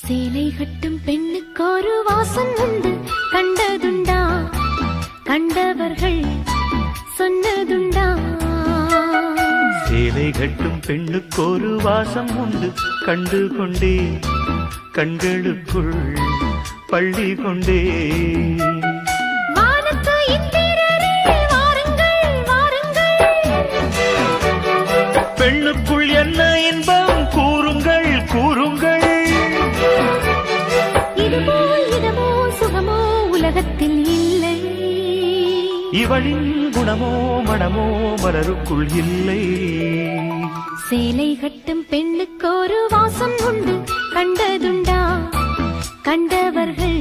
சேலை கட்டும் பெண்ணுக்கு ஒரு வாசம் உண்டு, கண்டதுண்டா? கண்டவர்கள் சொன்னதுண்டா? சேலை கட்டும் பெண்ணுக்கு ஒரு வாசம் உண்டு, கண்டு கொண்டே கண்களுக்குள் பள்ளி கொண்டே. பெண்ணுக்குள் என்ன இன்பம் கூறுங்கள் கூறுங்கள். இதுபோல் இதமோ சுகமோ உலகத்தில் இல்லை. இவளின் குணமோ மனமோ மலருக்குள் இல்லை. சேலை கட்டும் பெண்ணுக்கு ஒரு வாசம் உண்டு, கண்டதுண்டா? கண்டவர்கள்